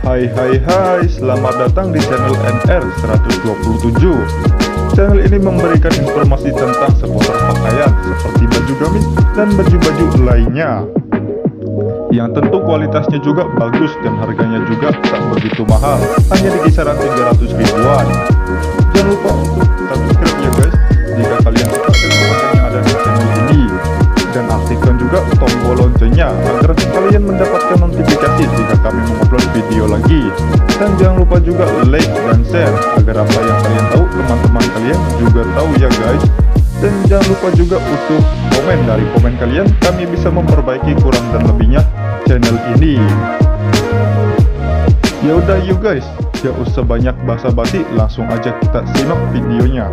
Hai, selamat datang di channel NR 127. Channel ini memberikan informasi tentang seputar pakaian seperti baju gamis dan baju-baju lainnya, yang tentu kualitasnya juga bagus dan harganya juga tak begitu mahal, hanya di kisaran 300 ribuan. Jangan lupa untuk subscribe ya guys, jika kalian suka dengan konten yang ada di channel ini, dan aktifkan juga tombol loncengnya agar kalian mendapatkan notifikasi jika kami mengupload video lagi. Dan jangan lupa juga like dan share agar apa yang kalian tahu teman-teman kalian juga tahu ya guys. Dan jangan lupa juga untuk komen, dari komen kalian kami bisa memperbaiki kurang dan lebihnya channel ini. Ya udah yuk guys, gak usah banyak basa-basi, langsung aja kita simak videonya.